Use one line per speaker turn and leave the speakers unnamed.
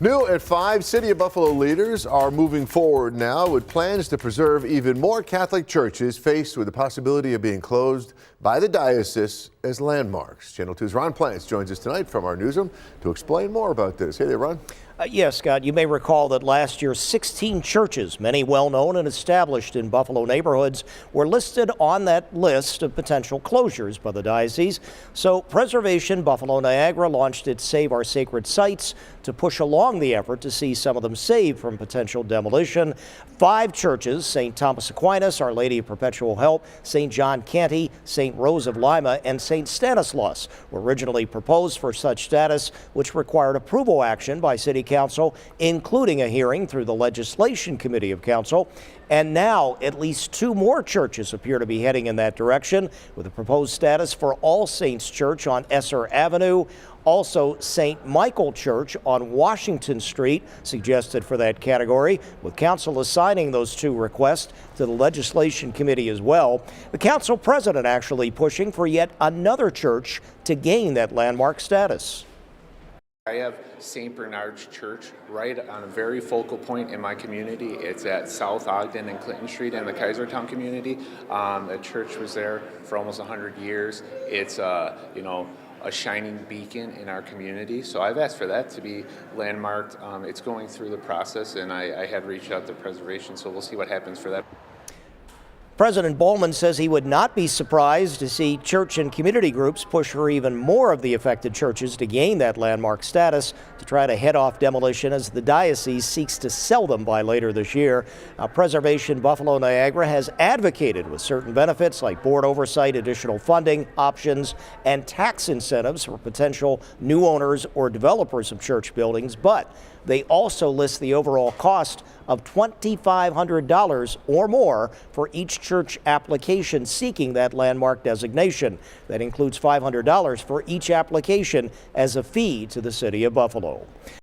New at 5, City of Buffalo leaders are moving forward now with plans to preserve even more Catholic churches faced with the possibility of being closed by the diocese as landmarks. Channel 2's Ron Plants joins us tonight from our newsroom to explain more about this. Hey there, Ron.
Yes, Scott, you may recall that last year 16 churches, many well-known and established in Buffalo neighborhoods, were listed on that list of potential closures by the diocese. So Preservation Buffalo Niagara launched its Save Our Sacred Sites to push along the effort to see some of them saved from potential demolition. 5 churches, St. Thomas Aquinas, Our Lady of Perpetual Help, St. John Canty, St. Rose of Lima, and St. Stanislaus, were originally proposed for such status, which required approval action by City Council, including a hearing through the Legislation Committee of Council. And now at least 2 more churches appear to be heading in that direction, with a proposed status for All Saints Church on Esser Avenue. Also, St. Michael Church on Washington Street suggested for that category, with council assigning those 2 requests to the Legislation Committee as well. The council president actually pushing for yet another church to gain that landmark status.
I have St. Bernard's Church right on a very focal point in my community. It's at South Ogden and Clinton Street in the Kaisertown community. The church was there for almost 100 years. It's a shining beacon in our community. So I've asked for that to be landmarked. It's going through the process, and I had reached out to Preservation, so we'll see what happens for that.
President Bowman says he would not be surprised to see church and community groups push for even more of the affected churches to gain that landmark status to try to head off demolition as the diocese seeks to sell them by later this year. Preservation Buffalo Niagara has advocated with certain benefits like board oversight, additional funding options, and tax incentives for potential new owners or developers of church buildings, but they also list the overall cost of $2,500 or more for each church application seeking that landmark designation. That includes $500 for each application as a fee to the City of Buffalo.